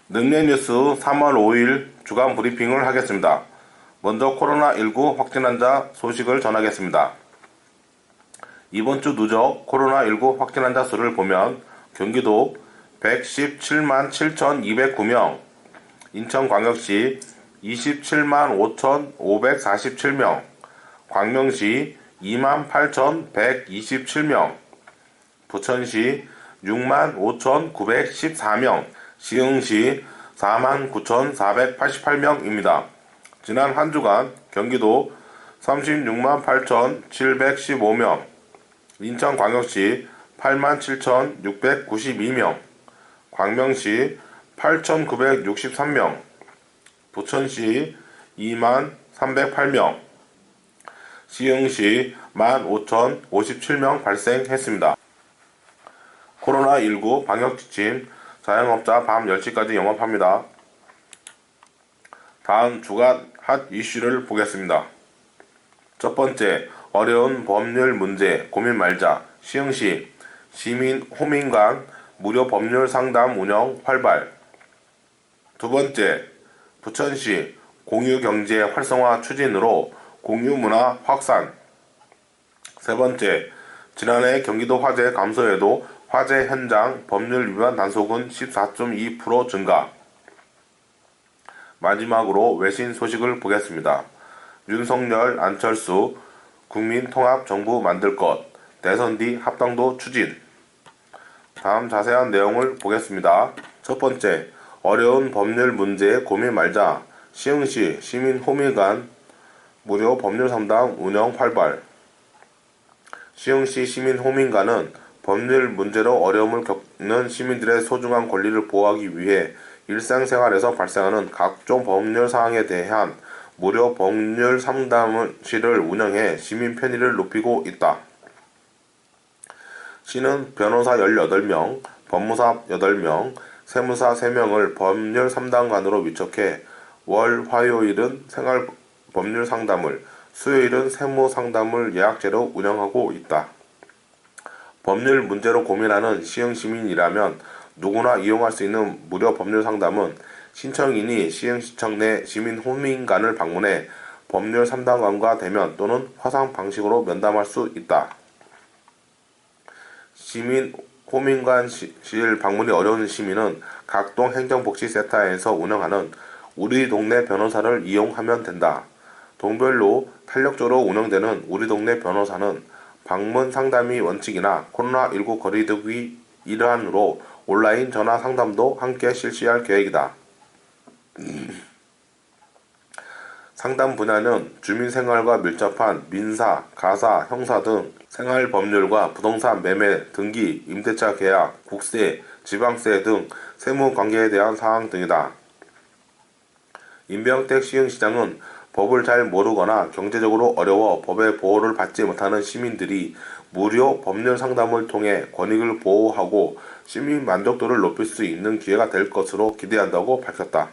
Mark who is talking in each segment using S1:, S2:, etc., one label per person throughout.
S1: 능력뉴스 3월 5일 주간 브리핑을 하겠습니다. 먼저 코로나19 확진 환자 소식을 전하겠습니다. 이번 주 누적 코로나19 확진 환자 수를 보면 경기도 117만 7,209명, 인천광역시 27만 5,547명, 광명시 2만 8,127명, 부천시 6만 5,914명, 시흥시 4만 9,488명입니다. 지난 한 주간 경기도 36만 8,715명, 인천광역시 8만 7,692명, 광명시 8,963명, 부천시 2만 308명, 시흥시 1만 5,057명 발생했습니다. 코로나19 방역 지침, 자영업자 밤 10시까지 영업합니다. 다음 주간 핫 이슈를 보겠습니다. 첫 번째, 어려운 법률 문제 고민 말자. 시흥시 시민 호민관 무료 법률 상담 운영 활발. 두 번째, 부천시 공유경제 활성화 추진으로 공유문화 확산. 세 번째, 지난해 경기도 화재 감소에도 화재 현장 법률 위반 단속은 14.2% 증가. 마지막으로 외신 소식을 보겠습니다. 윤석열, 안철수 국민통합정부 만들 것, 대선 뒤 합당도 추진. 다음 자세한 내용을 보겠습니다. 첫 번째, 어려운 법률 문제 고민 말자. 시흥시 시민 호밀관 무료 법률 상담 운영 활발. 시흥시 시민 호민관은 법률 문제로 어려움을 겪는 시민들의 소중한 권리를 보호하기 위해 일상생활에서 발생하는 각종 법률 사항에 대한 무료 법률 상담실을 운영해 시민 편의를 높이고 있다. 시는 변호사 18명, 법무사 8명, 세무사 3명을 법률 상담관으로 위촉해 월, 화요일은 생활 법률 상담을, 수요일은 세무 상담을 예약제로 운영하고 있다. 법률 문제로 고민하는 시흥 시민이라면 누구나 이용할 수 있는 무료 법률 상담은 신청인이 시흥시청 내 시민 호민관을 방문해 법률 상담관과 대면 또는 화상 방식으로 면담할 수 있다. 시민 호민관실 방문이 어려운 시민은 각동 행정복지센터에서 운영하는 우리 동네 변호사를 이용하면 된다. 동별로 탄력적으로 운영되는 우리 동네 변호사는 방문 상담이 원칙이나 코로나19 거리두기 일환으로 온라인 전화 상담도 함께 실시할 계획이다. 상담 분야는 주민생활과 밀접한 민사, 가사, 형사 등 생활법률과 부동산 매매, 등기, 임대차 계약, 국세, 지방세 등 세무 관계에 대한 사항 등이다. 임병택 시흥시장은 법을 잘 모르거나 경제적으로 어려워 법의 보호를 받지 못하는 시민들이 무료 법률 상담을 통해 권익을 보호하고 시민 만족도를 높일 수 있는 기회가 될 것으로 기대한다고 밝혔다.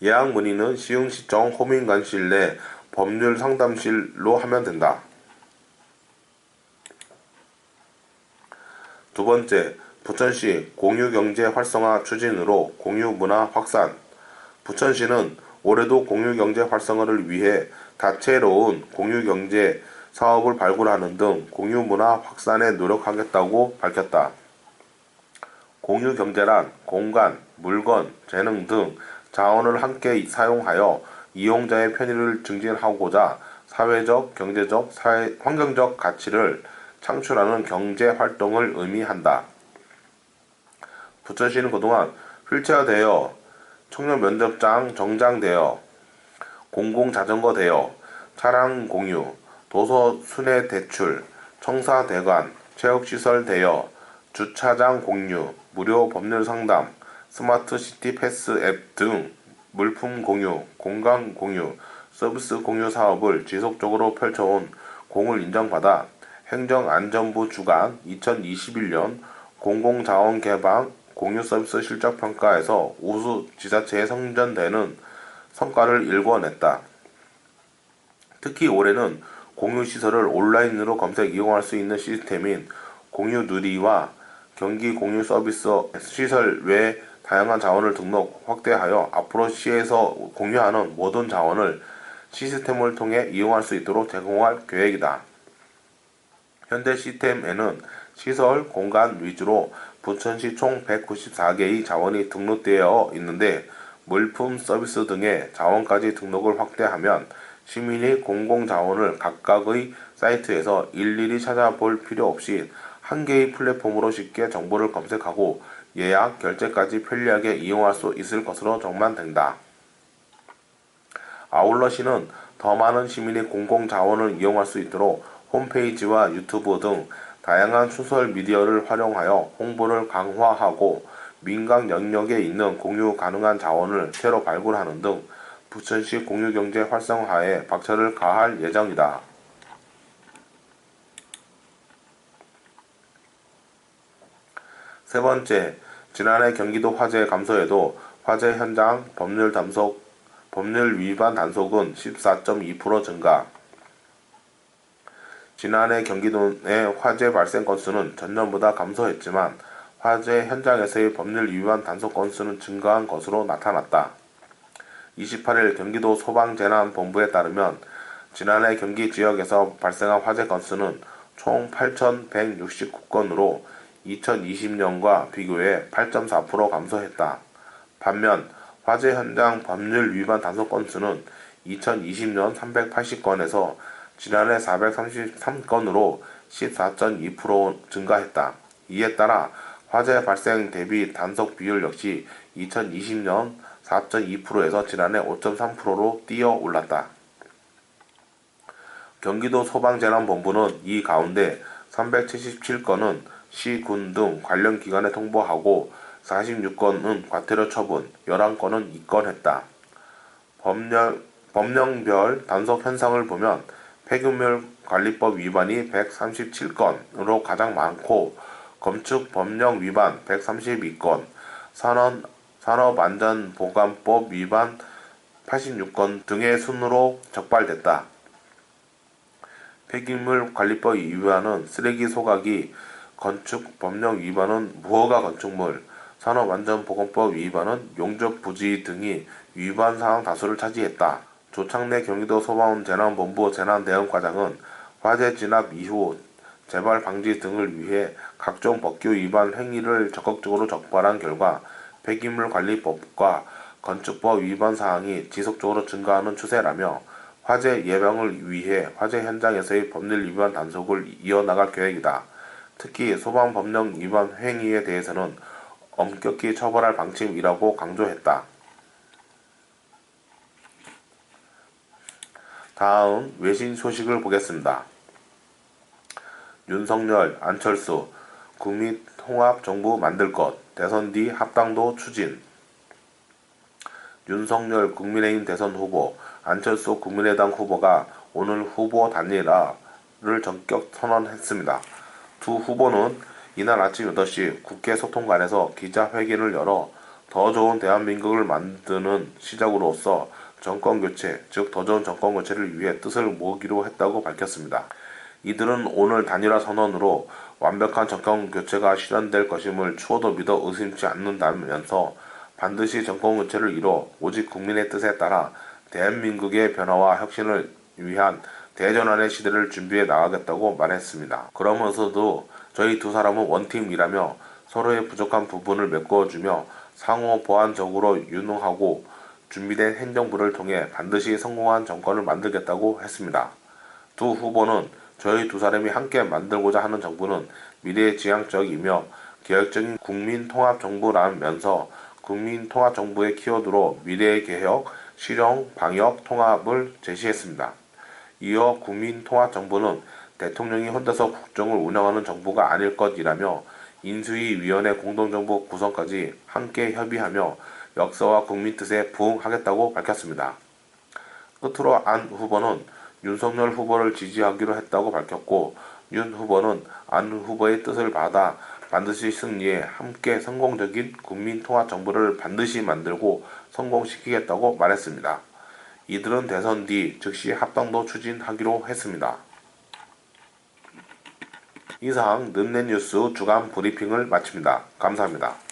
S1: 예약 문의는 시흥시청 호민관실 내 법률 상담실로 하면 된다. 두 번째, 부천시 공유경제 활성화 추진으로 공유문화 확산. 부천시는 올해도 공유경제 활성화를 위해 다채로운 공유경제 사업을 발굴하는 등 공유문화 확산에 노력하겠다고 밝혔다. 공유경제란 공간, 물건, 재능 등 자원을 함께 사용하여 이용자의 편의를 증진하고자 사회적, 경제적, 환경적 가치를 창출하는 경제활동을 의미한다. 부천시는 그동안 휠체어 대여, 청년 면접장 정장 대여, 공공자전거 대여, 차량 공유, 도서 순회 대출, 청사 대관, 체육시설 대여, 주차장 공유, 무료 법률 상담, 스마트 시티 패스 앱 등 물품 공유, 공간 공유, 서비스 공유 사업을 지속적으로 펼쳐온 공을 인정받아 행정안전부 주관 2021년 공공자원개방 공유 서비스 실적평가에서 우수 지자체에 선정되는 성과를 일궈냈다. 특히 올해는 공유시설을 온라인으로 검색 이용할 수 있는 시스템인 공유 누리와 경기 공유 서비스 시설 외 다양한 자원을 등록, 확대하여 앞으로 시에서 공유하는 모든 자원을 시스템을 통해 이용할 수 있도록 제공할 계획이다. 현재 시스템에는 시설, 공간 위주로 부천시 총 194개의 자원이 등록되어 있는데 물품, 서비스 등의 자원까지 등록을 확대하면 시민이 공공자원을 각각의 사이트에서 일일이 찾아볼 필요 없이 한 개의 플랫폼으로 쉽게 정보를 검색하고 예약, 결제까지 편리하게 이용할 수 있을 것으로 전망된다. 아울러 시는 더 많은 시민이 공공자원을 이용할 수 있도록 홈페이지와 유튜브 등 다양한 소셜 미디어를 활용하여 홍보를 강화하고 민간 영역에 있는 공유 가능한 자원을 새로 발굴하는 등 부천시 공유경제 활성화에 박차를 가할 예정이다. 세 번째, 지난해 경기도 화재 감소에도 화재 현장 법률 위반 단속은 14.2% 증가. 지난해 경기도 내 화재 발생 건수는 전년보다 감소했지만 화재 현장에서의 법률 위반 단속 건수는 증가한 것으로 나타났다. 28일 경기도 소방재난본부에 따르면 지난해 경기 지역에서 발생한 화재 건수는 총 8,169건으로 2020년과 비교해 8.4% 감소했다. 반면 화재 현장 법률 위반 단속 건수는 2020년 380건에서 지난해 433건으로 14.2% 증가했다. 이에 따라 화재 발생 대비 단속 비율 역시 2020년 4.2%에서 지난해 5.3%로 뛰어 올랐다. 경기도 소방재난본부는 이 가운데 377건은 시, 군 등 관련 기관에 통보하고 46건은 과태료 처분, 11건은 입건했다. 법령별 단속 현상을 보면 폐기물 관리법 위반이 137건으로 가장 많고 건축 법령 위반 132건, 산업안전보건법 위반 86건 등의 순으로 적발됐다. 폐기물 관리법 위반은 쓰레기 소각이, 건축 법령 위반은 무허가 건축물, 산업안전보건법 위반은 용접 부지 등이 위반 사항 다수를 차지했다. 조창래 경기도 소방재난본부 재난대응과장은 화재 진압 이후 재발 방지 등을 위해 각종 법규 위반 행위를 적극적으로 적발한 결과 폐기물 관리법과 건축법 위반 사항이 지속적으로 증가하는 추세라며 화재 예방을 위해 화재 현장에서의 법률 위반 단속을 이어나갈 계획이다. 특히 소방법령 위반 행위에 대해서는 엄격히 처벌할 방침이라고 강조했다. 다음 외신 소식을 보겠습니다. 윤석열, 안철수, 국민통합정부 만들 것, 대선 뒤 합당도 추진. 윤석열 국민의힘 대선 후보, 안철수 국민의당 후보가 오늘 후보 단일화를 전격 선언했습니다. 두 후보는 이날 아침 8시 국회 소통관에서 기자회견을 열어 더 좋은 대한민국을 만드는 시작으로서 정권교체, 즉 더 좋은 정권교체를 위해 뜻을 모으기로 했다고 밝혔습니다. 이들은 오늘 단일화 선언으로 완벽한 정권교체가 실현될 것임을 추호도 믿어 의심치 않는다면서 반드시 정권교체를 이뤄 오직 국민의 뜻에 따라 대한민국의 변화와 혁신을 위한 대전환의 시대를 준비해 나가겠다고 말했습니다. 그러면서도 저희 두 사람은 원팀이라며 서로의 부족한 부분을 메꿔주며 상호 보완적으로 유능하고 준비된 행정부를 통해 반드시 성공한 정권을 만들겠다고 했습니다. 두 후보는 저희 두 사람이 함께 만들고자 하는 정부는 미래지향적이며 개혁적인 국민통합정부라면서 국민통합정부의 키워드로 미래의 개혁, 실용, 방역, 통합을 제시했습니다. 이어 국민통합정부는 대통령이 혼자서 국정을 운영하는 정부가 아닐 것이라며 인수위위원회 공동정부 구성까지 함께 협의하며 역사와 국민 뜻에 부응하겠다고 밝혔습니다. 끝으로 안 후보는 윤석열 후보를 지지하기로 했다고 밝혔고 윤 후보는 안 후보의 뜻을 받아 반드시 승리해 함께 성공적인 국민통합정부를 반드시 만들고 성공시키겠다고 말했습니다. 이들은 대선 뒤 즉시 합당도 추진하기로 했습니다. 이상 늠내뉴스 주간 브리핑을 마칩니다. 감사합니다.